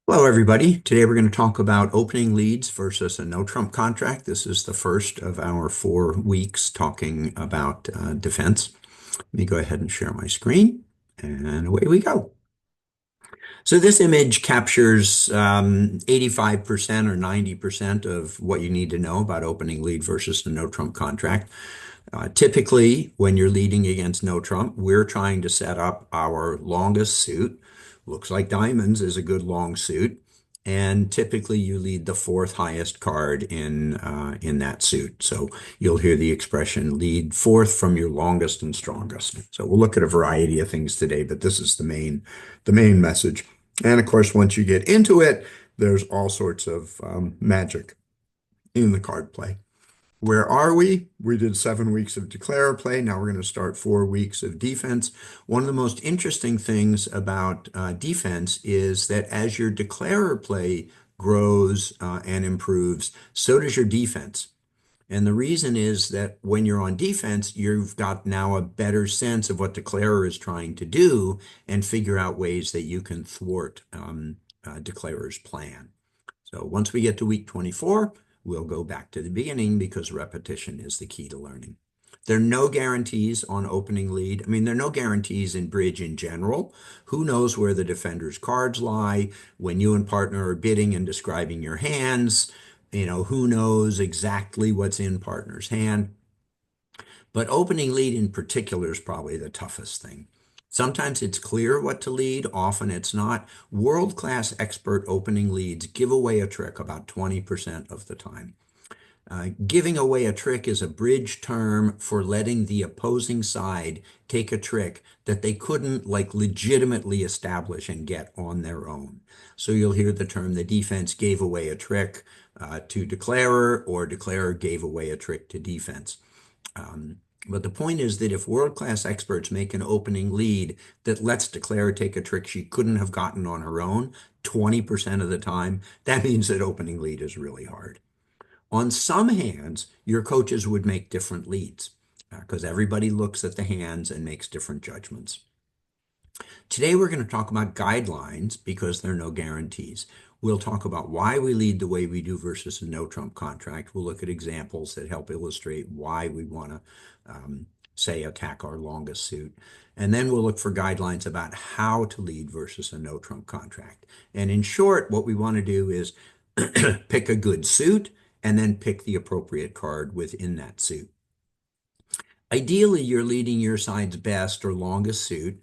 Hello, everybody. Today we're going to talk about opening leads versus a no trump contract. This is the first of our 4 weeks talking about defense. Let me go ahead and share my screen, and away we go. So this image captures 85% or 90% of what you need to know about opening lead versus a no trump contract. Typically, when you're leading against no trump, we're trying to set up our longest suit. Looks like diamonds is a good long suit. And typically, you lead the fourth highest card in that suit. So you'll hear the expression "lead fourth from your longest and strongest." So we'll look at a variety of things today, but this is the main message. And of course, once you get into it, there's all sorts of magic in the card play. Where are we? We did 7 weeks of declare play. Now we're going to start 4 weeks of defense. One of the most interesting things about defense is that as your declarer play grows and improves, so does your defense. And the reason is that when you're on defense, you've got now a better sense of what declarer is trying to do and figure out ways that you can thwart declarer's plan. So once we get to week 24, we'll go back to the beginning because repetition is the key to learning. There are no guarantees on opening lead. I mean, there are no guarantees in bridge in general. Who knows where the defender's cards lie when you and partner are bidding and describing your hands? Who knows exactly what's in partner's hand? But opening lead in particular is probably the toughest thing. Sometimes it's clear what to lead, often it's not. World-class expert opening leads give away a trick about 20% of the time. Giving away a trick is a bridge term for letting the opposing side take a trick that they couldn't legitimately establish and get on their own. So you'll hear the term the defense gave away a trick to declarer, or declarer gave away a trick to defense. But the point is that if world-class experts make an opening lead that lets declarer take a trick she couldn't have gotten on her own 20% of the time, that means that opening lead is really hard. On some hands, your coaches would make different leads because everybody looks at the hands and makes different judgments. Today, we're going to talk about guidelines because there are no guarantees. We'll talk about why we lead the way we do versus a no trump contract. We'll look at examples that help illustrate why we want to, say, attack our longest suit. And then we'll look for guidelines about how to lead versus a no trump contract. And in short, what we want to do is pick a good suit and then pick the appropriate card within that suit. Ideally, you're leading your side's best or longest suit.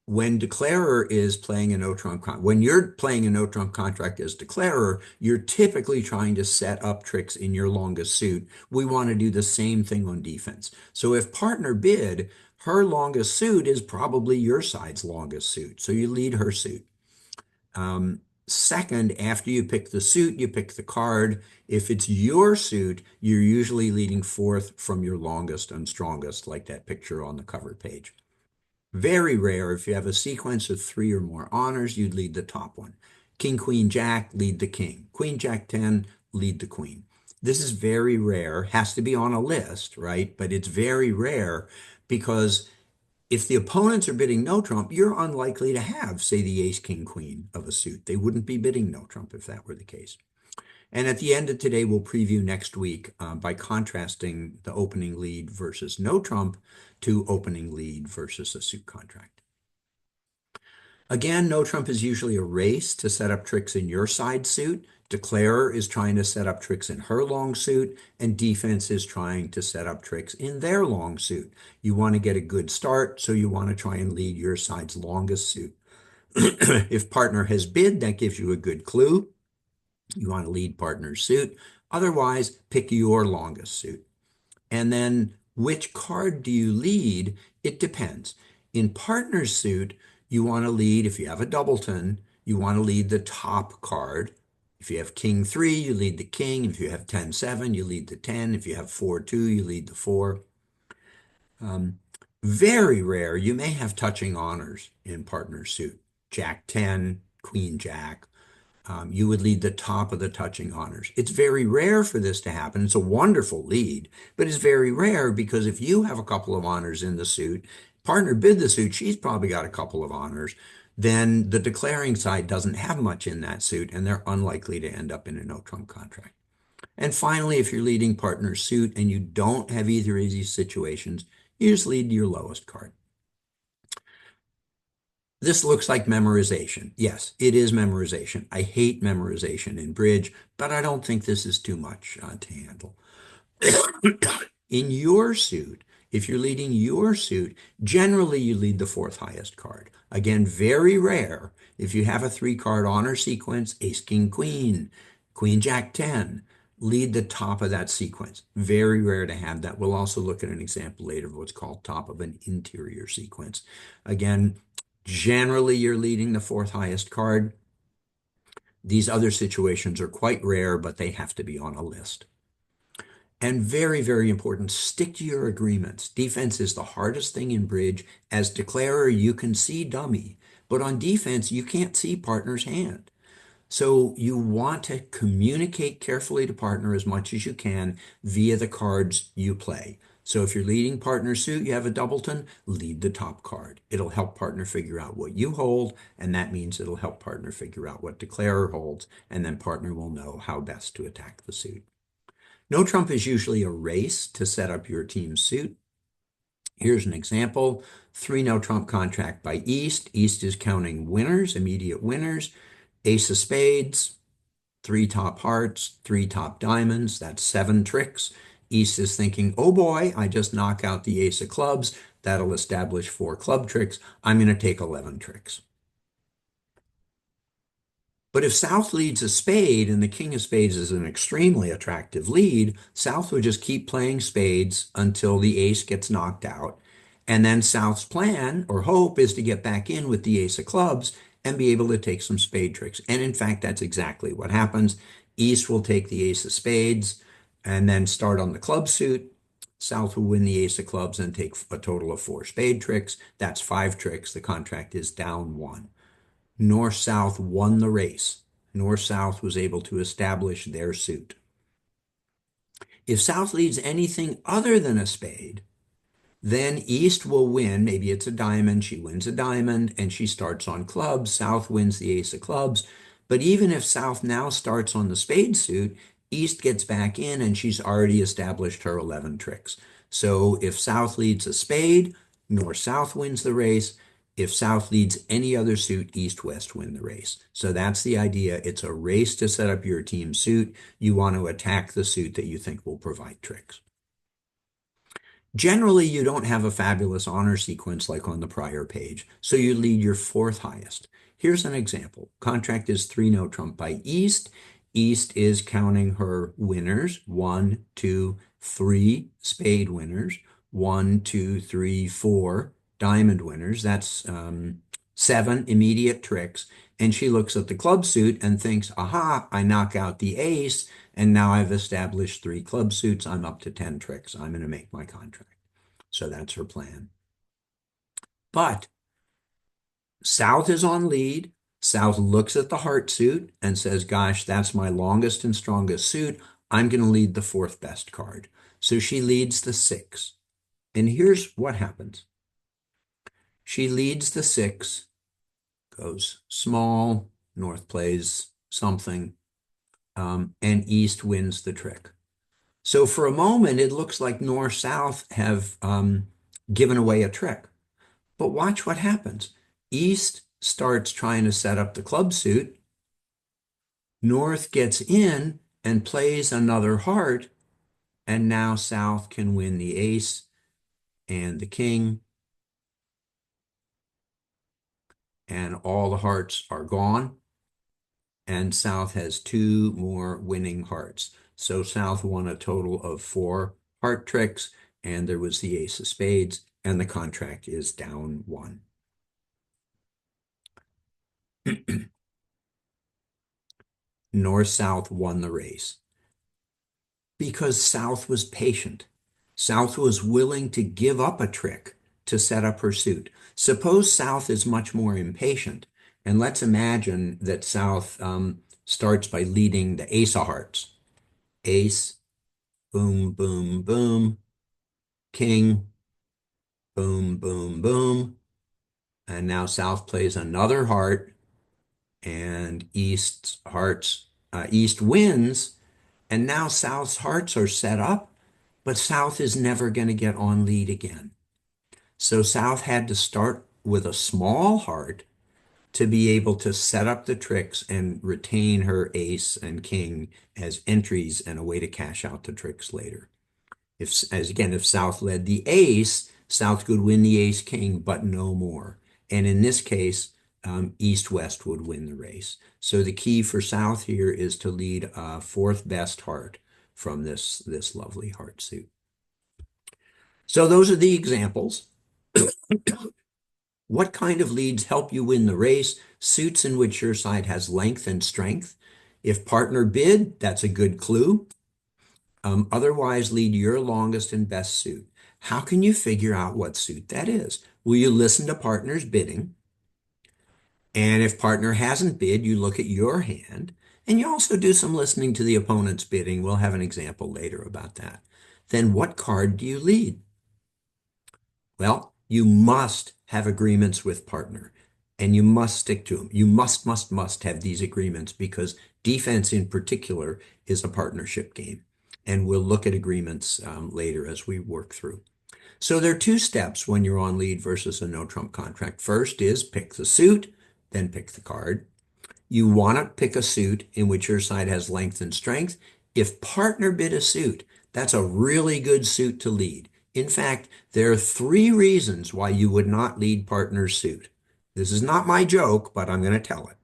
When declarer is playing a no trump when you're playing a no trump contract as declarer, you're typically trying to set up tricks in your longest suit. We want to do the same thing on defense. So if partner bid, her longest suit is probably your side's longest suit. So you lead her suit. Second, after you pick the suit, you pick the card. If it's your suit, you're usually leading fourth from your longest and strongest, like that picture on the cover page. Very rare, if you have a sequence of 3 or more honors, you'd lead the top one. King, queen, jack, lead the king. Queen, jack, 10, lead the queen. This is very rare, has to be on a list, right? But it's very rare because if the opponents are bidding no trump, you're unlikely to have, say, the ace, king, queen of a suit. They wouldn't be bidding no trump if that were the case. And at the end of today, we'll preview next week by contrasting the opening lead versus no trump to opening lead versus a suit contract. Again, no trump is usually a race to set up tricks in your side suit. Declarer is trying to set up tricks in her long suit, and defense is trying to set up tricks in their long suit. You want to get a good start, so you want to try and lead your side's longest suit. If partner has bid, that gives you a good clue. You want to lead partner's suit. Otherwise, pick your longest suit. And then which card do you lead? It depends. In partner's suit, you want to lead, if you have a doubleton, you want to lead the top card. If you have king 3, you lead the king. If you have 10-7, you lead the 10. If you have 4-2, you lead the 4. Very rare, you may have touching honors in partner's suit. Jack 10, queen jack. You would lead the top of the touching honors. It's very rare for this to happen. It's a wonderful lead, but it's very rare because if you have a couple of honors in the suit, partner bid the suit, she's probably got a couple of honors. then the declaring side doesn't have much in that suit and they're unlikely to end up in a no trump contract. And finally, if you're leading partner suit and you don't have either of these situations, you just lead your lowest card. This looks like memorization. Yes, it is memorization. I hate memorization in bridge, but I don't think this is too much to handle. In your suit, if you're leading your suit, generally you lead the fourth highest card. Again, very rare. If you have a three-card honor sequence, ace, king, queen, queen, jack, 10, lead the top of that sequence. Very rare to have that. We'll also look at an example later of what's called top of an interior sequence. Again, generally you're leading the fourth highest card. These other situations are quite rare, but they have to be on a list. And very, very important, stick to your agreements. Defense is the hardest thing in bridge. As declarer, you can see dummy, but on defense, you can't see partner's hand. So you want to communicate carefully to partner as much as you can via the cards you play. So if you're leading partner suit, you have a doubleton, lead the top card. It'll help partner figure out what you hold, and that means it'll help partner figure out what declarer holds, and then partner will know how best to attack the suit. No trump is usually a race to set up your team's suit. Here's an example. 3 no trump contract by East. East is counting winners, immediate winners. Ace of spades, 3 top hearts, 3 top diamonds. That's 7 tricks. East is thinking, oh boy, I just knock out the ace of clubs. That'll establish 4 club tricks. I'm going to take 11 tricks. But if South leads a spade and the king of spades is an extremely attractive lead, South would just keep playing spades until the ace gets knocked out. And then South's plan or hope is to get back in with the ace of clubs and be able to take some spade tricks. And in fact, that's exactly what happens. East will take the ace of spades and then start on the club suit. South will win the ace of clubs and take a total of 4 spade tricks. That's 5 tricks. The contract is down 1. North-South won the race. North-South was able to establish their suit. If South leads anything other than a spade, then East will win. Maybe it's a diamond. She wins a diamond and she starts on clubs. South wins the ace of clubs. But even if South now starts on the spade suit, East gets back in and she's already established her 11 tricks. So if South leads a spade, North-South wins the race. If South leads any other suit, East-West win the race. So that's the idea. It's a race to set up your team suit. You want to attack the suit that you think will provide tricks. Generally, you don't have a fabulous honor sequence like on the prior page, so you lead your 4th highest. Here's an example. Contract is 3 no trump by East. East is counting her winners, 1, 2, 3 spade winners, 1, 2, 3, 4 diamond winners. That's 7 immediate tricks. And she looks at the club suit and thinks, aha, I knock out the ace, and now I've established 3 club suits. I'm up to 10 tricks. I'm going to make my contract. So that's her plan. But South is on lead. South looks at the heart suit and says, gosh, that's my longest and strongest suit. I'm going to lead the 4th best card. So she leads the 6. And here's what happens. She leads the 6, goes small, North plays something, and East wins the trick. So for a moment, it looks like North-South have given away a trick. But watch what happens. East starts trying to set up the club suit. North gets in and plays another heart, and now South can win the ace and the king, and all the hearts are gone, and South has 2 more winning hearts. So South won a total of 4 heart tricks, and there was the ace of spades, and the contract is down 1. North-South won the race because South was patient. South was willing to give up a trick to set up her suit. Suppose South is much more impatient, and let's imagine that South starts by leading the ace of hearts. Ace, boom, boom, boom, king, boom, boom, boom, And now South plays another heart, and East wins. And now South's hearts are set up, but South is never going to get on lead again. So South had to start with a small heart to be able to set up the tricks and retain her ace and king as entries and a way to cash out the tricks later. If South led the ace, South could win the ace king, but no more. And in this case, East West would win the race. So the key for South here is to lead a fourth best heart from this lovely heart suit. So those are the examples. What kind of leads help you win the race? Suits in which your side has length and strength. If partner bid, that's a good clue. Otherwise, lead your longest and best suit. How can you figure out what suit that is? Well, you listen to partner's bidding. And if partner hasn't bid, you look at your hand. And you also do some listening to the opponent's bidding. We'll have an example later about that. Then what card do you lead? Well, you must have agreements with partner, and you must stick to them. You must have these agreements because defense in particular is a partnership game. And we'll look at agreements later as we work through. So there are two steps when you're on lead versus a no trump contract. First is pick the suit, then pick the card. You want to pick a suit in which your side has length and strength. If partner bid a suit, that's a really good suit to lead. In fact, there are three reasons why you would not lead partner's suit. This is not my joke, but I'm going to tell it.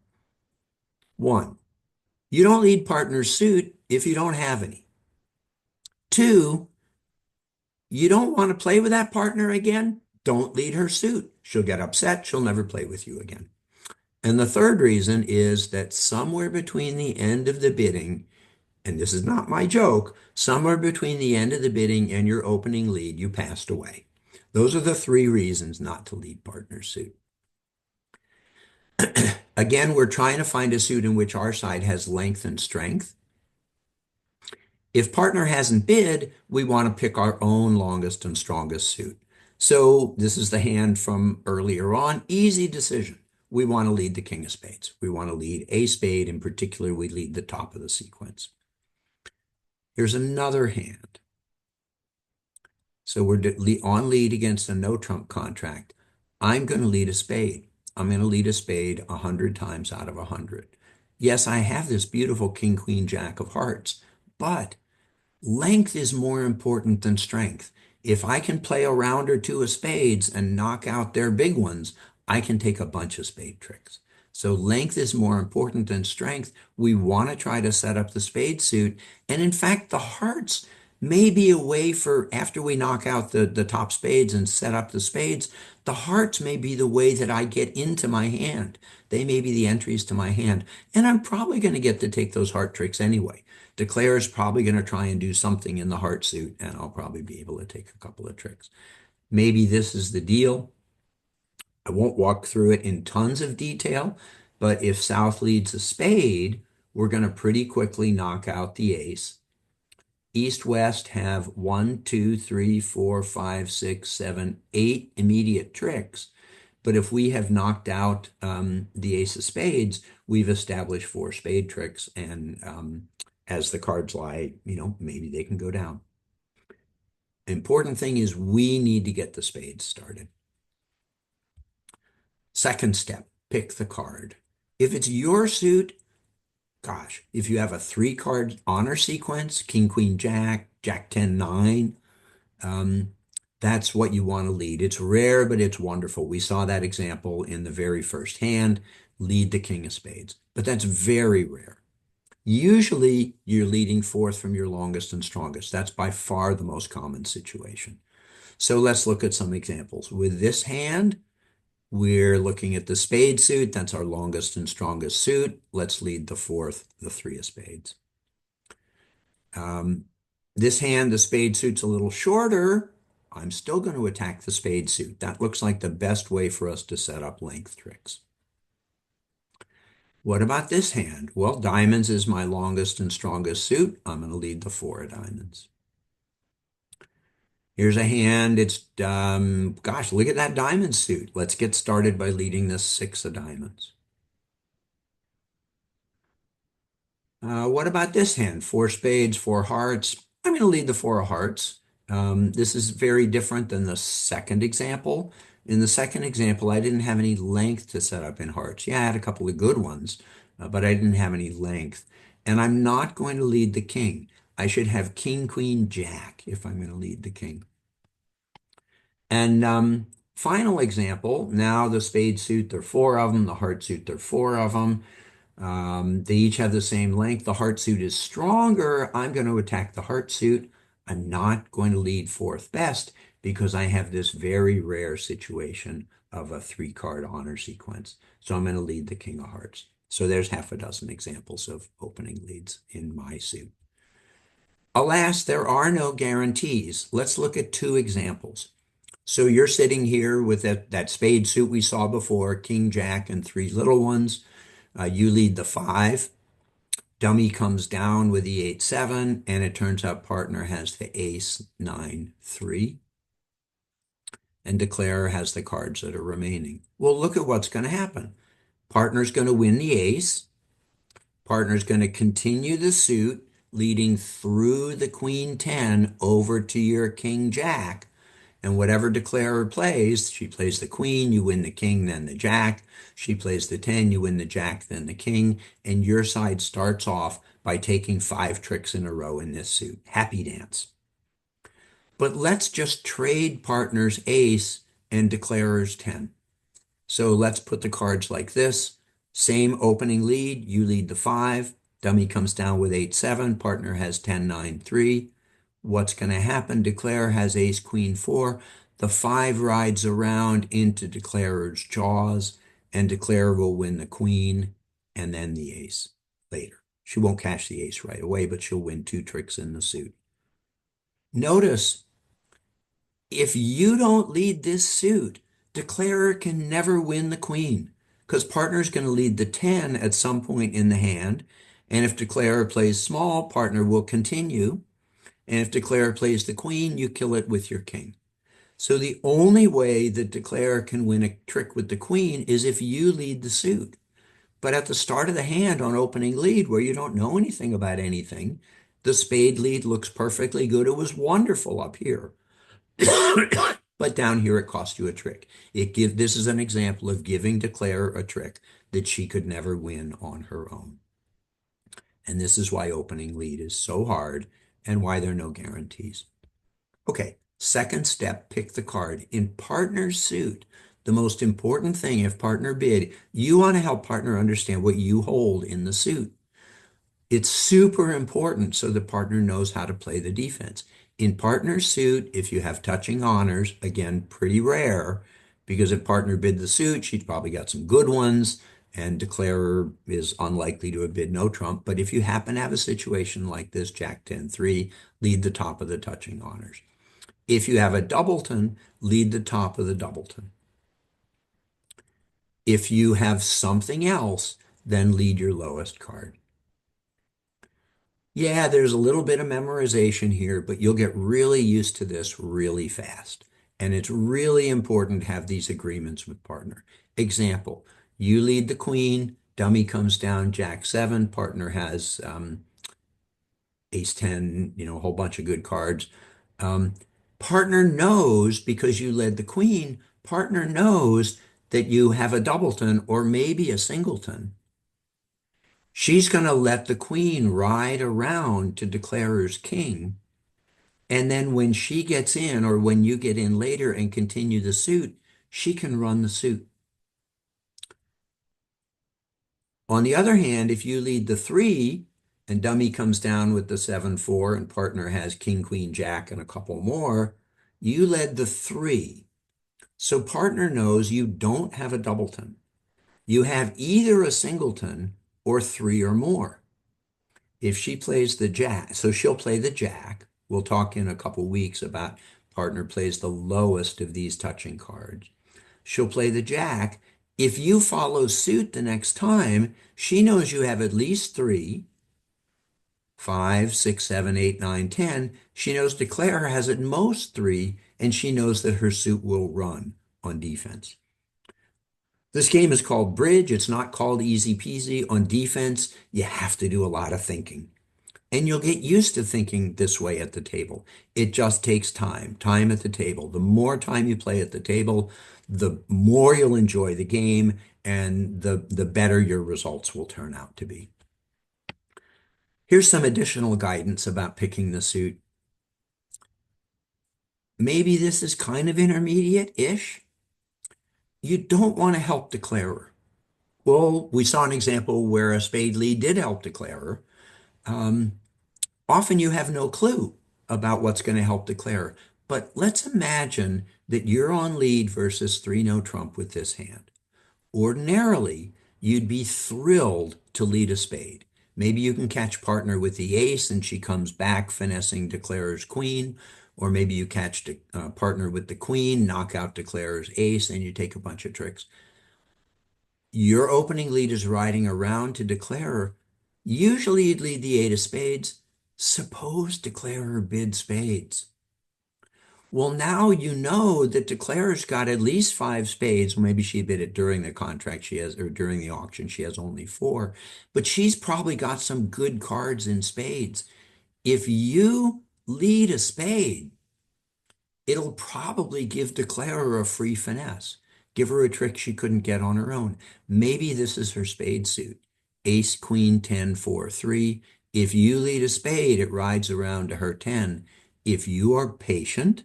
One, you don't lead partner's suit if you don't have any. Two, you don't want to play with that partner again? Don't lead her suit. She'll get upset. She'll never play with you again. And the third reason is that somewhere between the end of the bidding, and this is not my joke, somewhere between the end of the bidding and your opening lead, you passed away. Those are the three reasons not to lead partner suit. Again, we're trying to find a suit in which our side has length and strength. If partner hasn't bid, we want to pick our own longest and strongest suit. So this is the hand from earlier on. Easy decision. We want to lead the king of spades. We want to lead a spade. In particular, we lead the top of the sequence. Here's another hand. So we're on lead against a no trump contract. I'm going to lead a spade. I'm going to lead a spade 100 times out of 100. Yes, I have this beautiful king, queen, jack of hearts, but length is more important than strength. If I can play a round or two of spades and knock out their big ones, I can take a bunch of spade tricks. So length is more important than strength. We want to try to set up the spade suit. And in fact, the hearts may be a way for, after we knock out the top spades and set up the spades, the hearts may be the way that I get into my hand. They may be the entries to my hand. And I'm probably going to get to take those heart tricks anyway. Declare is probably going to try and do something in the heart suit, and I'll probably be able to take a couple of tricks. Maybe this is the deal. I won't walk through it in tons of detail, but if South leads a spade, we're going to pretty quickly knock out the ace. East-West have 1, 2, 3, 4, 5, 6, 7, 8 immediate tricks. But if we have knocked out the ace of spades, we've established 4 spade tricks. And as the cards lie, maybe they can go down. Important thing is we need to get the spades started. Second step, pick the card. If it's your suit, gosh, if you have a 3-card honor sequence, king, queen, jack, jack, 10, 9, that's what you want to lead. It's rare, but it's wonderful. We saw that example in the very first hand, lead the king of spades, but that's very rare. Usually you're leading fourth from your longest and strongest. That's by far the most common situation. So let's look at some examples. With this hand, we're looking at the spade suit. That's our longest and strongest suit. Let's lead the fourth, the 3 of spades. This hand, the spade suit's a little shorter. I'm still going to attack the spade suit. That looks like the best way for us to set up length tricks. What about this hand? Well, diamonds is my longest and strongest suit. I'm going to lead the 4 of diamonds. Here's a hand. It's, gosh, look at that diamond suit. Let's get started by leading the six of diamonds. What about this hand? Four spades, four hearts. I'm going to lead the four of hearts. This is very different than the second example. In the second example, I didn't have any length to set up in hearts. Yeah, I had a couple of good ones, but I didn't have any length. And I'm not going to lead the king. I should have king, queen, jack if I'm going to lead the king. And final example, now the spade suit, there are four of them. The heart suit, there are four of them. They each have the same length. The heart suit is stronger. I'm going to attack the heart suit. I'm not going to lead fourth best because I have this very rare situation of a three-card honor sequence. So I'm going to lead the king of hearts. So there's half a dozen examples of opening leads in my suit. Alas, there are no guarantees. Let's look at two examples. So you're sitting here with that spade suit we saw before, king, jack, and three little ones. You lead the five. Dummy comes down with the 8-7, and it turns out partner has the ace 9-3, and declarer has the cards that are remaining. Well, look at what's going to happen. Partner's going to win the ace. Partner's going to continue the suit, leading through the queen 10 over to your king jack. And whatever declarer plays, she plays the queen, you win the king, then the jack. She plays the 10, you win the jack, then the king. And your side starts off by taking 5 tricks in a row in this suit. Happy dance. But let's just trade partners ace and declarers 10. So let's put the cards like this. Same opening lead, you lead the 5. Dummy comes down with 8-7, partner has 10-9-3. What's going to happen? Declarer has ace, queen, 4. The 5 rides around into declarer's jaws, and declarer will win the queen and then the ace later. She won't cash the ace right away, but she'll win 2 tricks in the suit. Notice, if you don't lead this suit, declarer can never win the queen because partner's going to lead the 10 at some point in the hand. And if declarer plays small, partner will continue. And if declarer plays the queen, you kill it with your king. So the only way that declarer can win a trick with the queen is if you lead the suit. But at the start of the hand on opening lead, where you don't know anything about anything, the spade lead looks perfectly good. It was wonderful up here. But down here, it cost you a trick. This is an example of giving declarer a trick that she could never win on her own. And this is why opening lead is so hard and why there are no guarantees. Okay, second step, pick the card. In partner suit, the most important thing, if partner bid, you want to help partner understand what you hold in the suit. It's super important so the partner knows how to play the defense. In partner suit, if you have touching honors, again, pretty rare, because if partner bid the suit, she's probably got some good ones, and declarer is unlikely to have bid no trump. But if you happen to have a situation like this, Jack 10-3, lead the top of the touching honors. If you have a doubleton, lead the top of the doubleton. If you have something else, then lead your lowest card. Yeah, there's a little bit of memorization here, but you'll get really used to this really fast. And it's really important to have these agreements with partner. Example, you lead the queen, dummy comes down, jack 7, partner has ace 10, a whole bunch of good cards. Um, Partner knows, because you led the queen, partner knows that you have a doubleton or maybe a singleton. She's going to let the queen ride around to declarer's king. And then when she gets in, or when you get in later and continue the suit, she can run the suit. On the other hand, if you lead the 3 and dummy comes down with the 7-4 and partner has king, queen, jack, and a couple more, you led the 3. So partner knows you don't have a doubleton. You have either a singleton or 3 or more. If she plays the jack, so she'll play the jack. We'll talk in a couple weeks about partner plays the lowest of these touching cards. She'll play the jack. If you follow suit the next time, she knows you have at least 3, 5, 6, 7, 8, 9, 10, she knows Declare has at most three, and she knows that her suit will run on defense. This game is called bridge. It's not called easy peasy. On defense, you have to do a lot of thinking. And you'll get used to thinking this way at the table. It just takes time at the table. The more time you play at the table, the more you'll enjoy the game and the better your results will turn out to be. Here's some additional guidance about picking the suit. Maybe this is kind of intermediate-ish. You don't want to help declarer. Well, we saw an example where a spade lead did help declarer. Um, Often you have no clue about what's going to help declare. But let's imagine that you're on lead versus three no trump with this hand. Ordinarily, you'd be thrilled to lead a spade. Maybe you can catch partner with the ace and she comes back finessing declarer's queen, or maybe you catch partner with the queen, knock out declarer's ace, and you take a bunch of tricks. Your opening lead is riding around to declarer. Usually you'd lead the eight of spades. Suppose declarer bid spades. Well, now you know that declarer's got at least five spades. Well, maybe she bid it during the contract she has, or during the auction, she has only four, but she's probably got some good cards in spades. If you lead a spade, it'll probably give declarer a free finesse, give her a trick she couldn't get on her own. Maybe this is her spade suit. Ace, queen, 10, 4, 3. If you lead a spade, it rides around to her 10. If you are patient,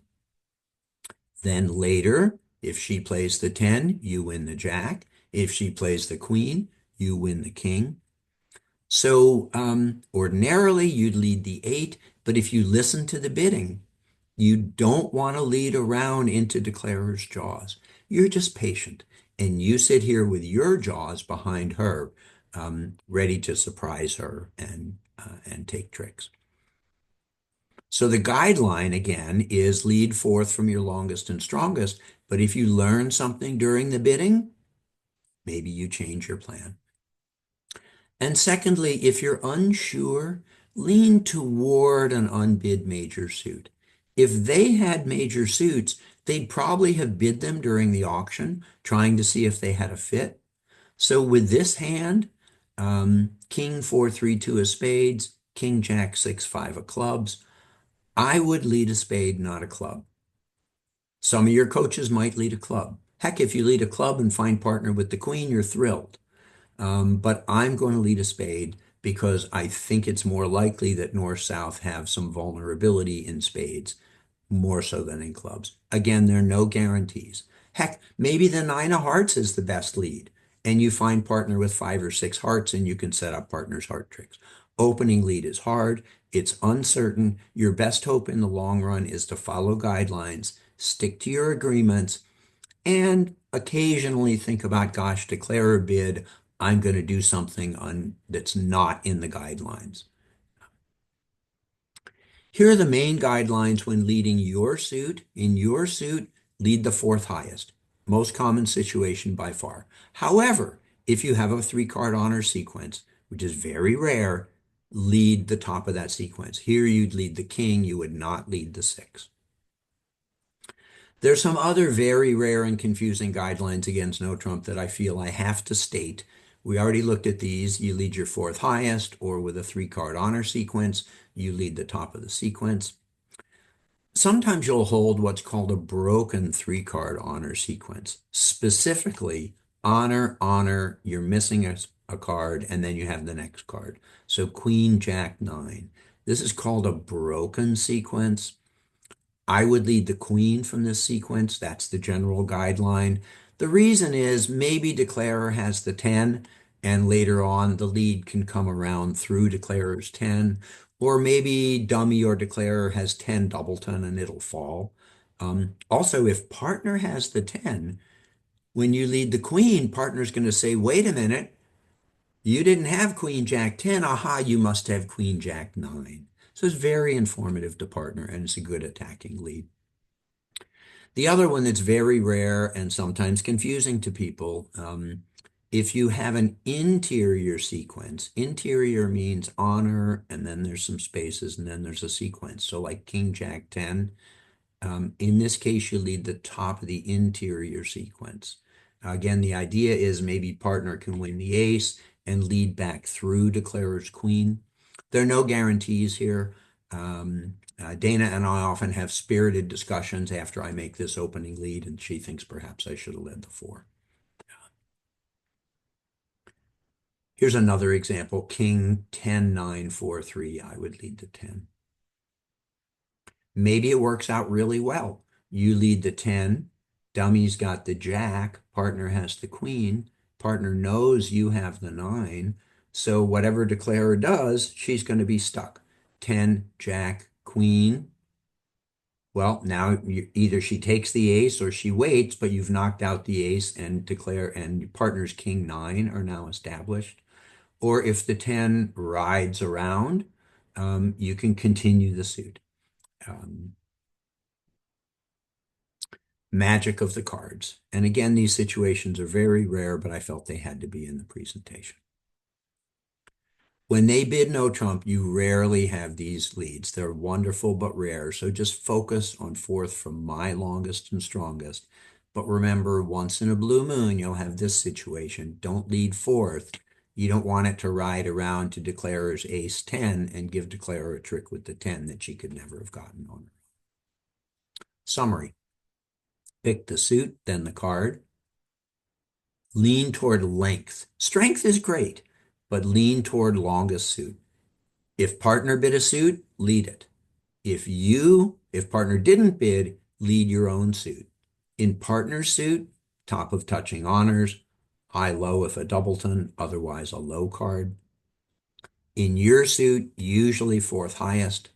then later, if she plays the 10, you win the jack. If she plays the queen, you win the king. So ordinarily, you'd lead the 8, but if you listen to the bidding, you don't want to lead around into declarer's jaws. You're just patient, and you sit here with your jaws behind her, ready to surprise her and take tricks. So the guideline, again, is lead fourth from your longest and strongest. But if you learn something during the bidding, maybe you change your plan. And secondly, if you're unsure, lean toward an unbid major suit. If they had major suits, they'd probably have bid them during the auction, trying to see if they had a fit. So with this hand, king 4, 3, 2 of spades, king jack 6, 5 of clubs, I would lead a spade, not a club. Some of your coaches might lead a club. Heck, if you lead a club and find partner with the queen, you're thrilled. But I'm going to lead a spade because I think it's more likely that north-south have some vulnerability in spades, more so than in clubs. Again, there are no guarantees. Heck, maybe the 9 of hearts is the best lead, and you find partner with 5 or 6 hearts, and you can set up partner's heart tricks. Opening lead is hard. It's uncertain. Your best hope in the long run is to follow guidelines, stick to your agreements, and occasionally think about, gosh, declare a bid. I'm going to do something that's not in the guidelines. Here are the main guidelines when leading your suit. In your suit, lead the fourth highest. Most common situation by far. However, if you have a 3-card honor sequence, which is very rare, lead the top of that sequence. Here you'd lead the king, you would not lead the 6. There's some other very rare and confusing guidelines against no trump that I feel I have to state. We already looked at these. You lead your fourth highest, or with a 3-card honor sequence, you lead the top of the sequence. Sometimes you'll hold what's called a broken 3-card honor sequence. Specifically, honor, honor, you're missing a card, and then you have the next card. So queen, jack, 9. This is called a broken sequence. I would lead the queen from this sequence. That's the general guideline. The reason is maybe declarer has the 10, and later on the lead can come around through declarer's 10. Or maybe dummy or declarer has 10 doubleton and it'll fall. Also, if partner has the 10, when you lead the queen, partner's going to say, wait a minute, you didn't have queen jack 10. Aha, you must have queen jack 9. So it's very informative to partner, and it's a good attacking lead. The other one that's very rare and sometimes confusing to people If you have an interior sequence, interior means honor, and then there's some spaces, and then there's a sequence. So like King Jack 10, in this case, you lead the top of the interior sequence. Again, the idea is maybe partner can win the ace and lead back through declarer's queen. There are no guarantees here. Dana and I often have spirited discussions after I make this opening lead, and she thinks perhaps I should have led the four. Here's another example, King 10, 9, 4, 3. I would lead the 10. Maybe it works out really well. You lead the 10, dummy's got the jack, partner has the queen, partner knows you have the 9, so whatever declarer does, she's going to be stuck. 10, jack, queen. Well, now either she takes the ace or she waits, but you've knocked out the ace and partner's king 9 are now established. Or if the 10 rides around, you can continue the suit. Magic of the cards. And again, these situations are very rare, but I felt they had to be in the presentation. When they bid no trump, you rarely have these leads. They're wonderful but rare. So just focus on fourth from my longest and strongest. But remember, once in a blue moon, you'll have this situation. Don't lead fourth. You don't want it to ride around to declarer's ace 10 and give declarer a trick with the 10 that she could never have gotten on her. Summary. Pick the suit, then the card. Lean toward length. Strength is great, but lean toward longest suit. If partner bid a suit, lead it. If partner didn't bid, lead your own suit. In partner suit, top of touching honors, high low if a doubleton, otherwise a low card. In your suit, usually fourth highest.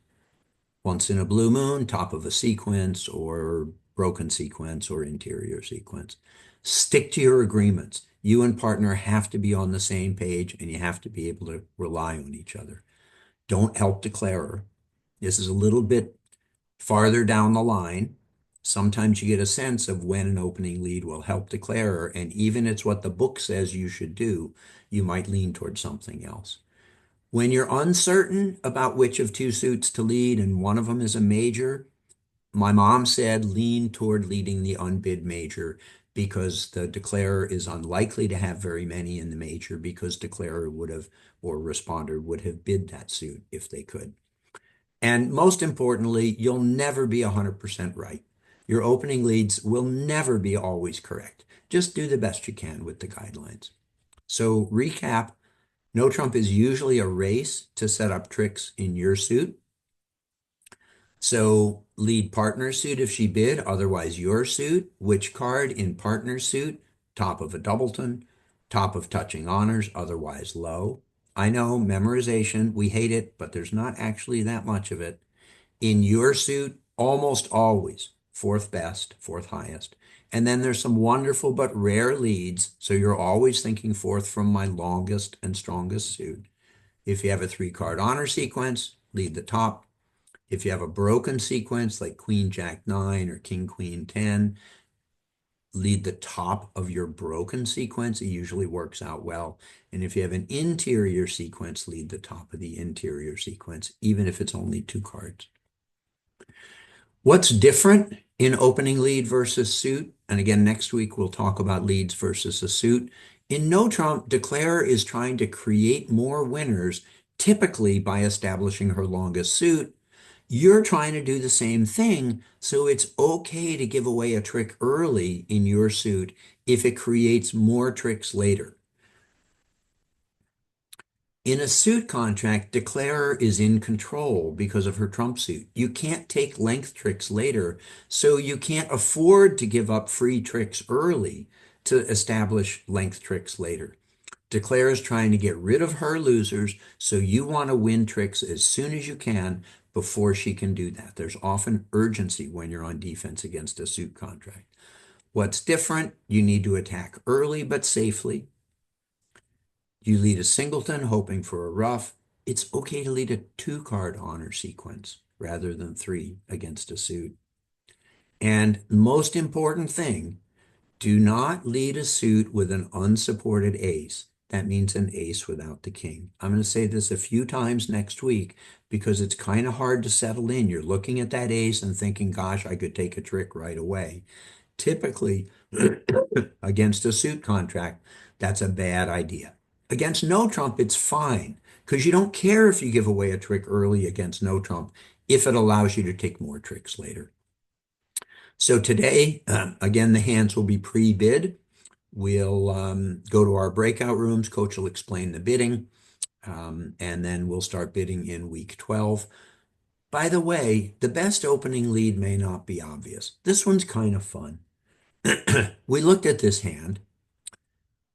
Once in a blue moon, top of a sequence or broken sequence or interior sequence. Stick to your agreements. You and partner have to be on the same page and you have to be able to rely on each other. Don't help declarer. This is a little bit farther down the line. Sometimes you get a sense of when an opening lead will help declarer, and even it's what the book says you should do, you might lean towards something else. When you're uncertain about which of two suits to lead and one of them is a major, my mom said lean toward leading the unbid major because the declarer is unlikely to have very many in the major because declarer would have or responder would have bid that suit if they could. And most importantly, you'll never be 100% right. Your opening leads will never be always correct. Just do the best you can with the guidelines. So recap, no trump is usually a race to set up tricks in your suit. So lead partner suit if she bid, otherwise your suit. Which card in partner suit? Top of a doubleton, top of touching honors, otherwise low. I know, memorization, we hate it, but there's not actually that much of it. In your suit, almost always fourth best, fourth highest. And then there's some wonderful but rare leads, so you're always thinking fourth from my longest and strongest suit. If you have a three-card honor sequence, lead the top. If you have a broken sequence like Queen Jack 9 or King Queen 10, lead the top of your broken sequence. It usually works out well. And if you have an interior sequence, lead the top of the interior sequence, even if it's only two cards. What's different in opening lead versus suit? And again, next week we'll talk about leads versus a suit. In no trump, declarer is trying to create more winners, typically by establishing her longest suit. You're trying to do the same thing, so it's okay to give away a trick early in your suit if it creates more tricks later. In a suit contract, declarer is in control because of her trump suit. You can't take length tricks later, so you can't afford to give up free tricks early to establish length tricks later. Declare is trying to get rid of her losers, so you want to win tricks as soon as you can before she can do that. There's often urgency when you're on defense against a suit contract. What's different? You need to attack early but safely. You lead a singleton hoping for a ruff. It's okay to lead a two-card honor sequence rather than three against a suit. And most important thing, Do not lead a suit with an unsupported ace. That means an ace without the king. I'm going to say this a few times next week because it's kind of hard to settle in. You're looking at that ace and thinking, gosh, I could take a trick right away. Typically, against a suit contract, that's a bad idea. Against no trump, it's fine because you don't care if you give away a trick early against no trump if it allows you to take more tricks later. So today, again, the hands will be pre-bid. We'll go to our breakout rooms. Coach will explain the bidding, and then we'll start bidding in week 12. By the way, the best opening lead may not be obvious. This one's kind of fun. We looked at this hand.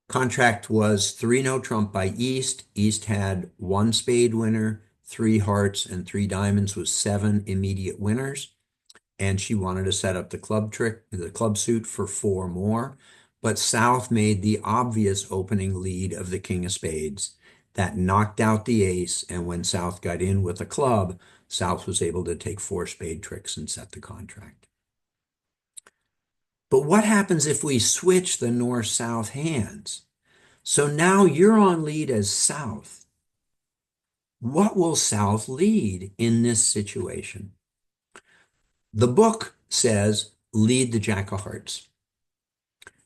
Contract was 3 no trump by East. East had 1 spade winner, 3 hearts, and 3 diamonds with 7 immediate winners. And she wanted to set up the club suit for 4 more. But South made the obvious opening lead of the king of spades. That knocked out the ace, and when South got in with a club, South was able to take 4 spade tricks and set the contract. But what happens if we switch the north-south hands? So now you're on lead as South. What will South lead in this situation? The book says lead the jack of hearts,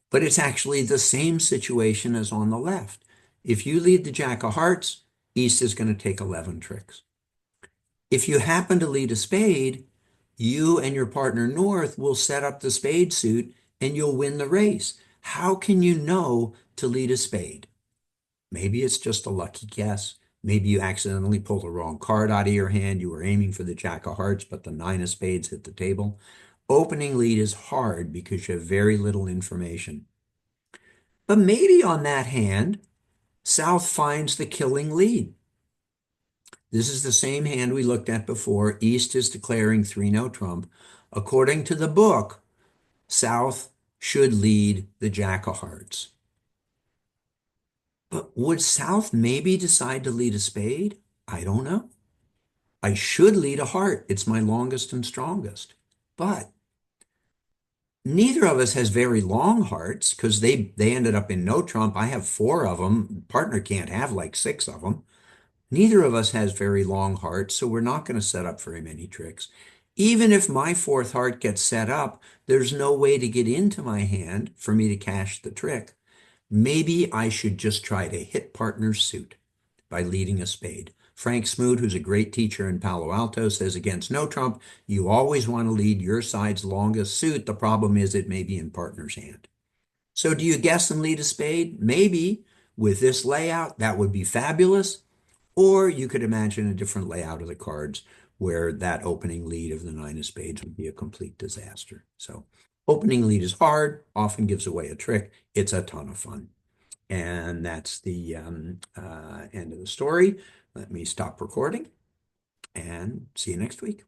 but it's actually the same situation as on the left. If you lead the jack of hearts, East is going to take 11 tricks. If you happen to lead a spade, you and your partner North will set up the spade suit and you'll win the race. How can you know to lead a spade? Maybe it's just a lucky guess. Maybe you accidentally pulled the wrong card out of your hand. You were aiming for the jack of hearts, but the 9 of spades hit the table. Opening lead is hard because you have very little information. But maybe on that hand, South finds the killing lead. This is the same hand we looked at before. East is declaring 3 no trump. According to the book, South should lead the jack of hearts. But would South maybe decide to lead a spade? I don't know. I should lead a heart. It's my longest and strongest. But neither of us has very long hearts because they ended up in no trump. I have 4 of them. Partner can't have like 6 of them. Neither of us has very long hearts, so we're not going to set up very many tricks. Even if my 4th heart gets set up, there's no way to get into my hand for me to cash the trick. Maybe I should just try to hit partner's suit by leading a spade. Frank Smoot, who's a great teacher in Palo Alto, says against no trump, you always want to lead your side's longest suit. The problem is it may be in partner's hand. So do you guess and lead a spade? Maybe. With this layout, that would be fabulous. Or you could imagine a different layout of the cards where that opening lead of the 9 of spades would be a complete disaster. So opening lead is hard, often gives away a trick. It's a ton of fun. And that's the end of the story. Let me stop recording and see you next week.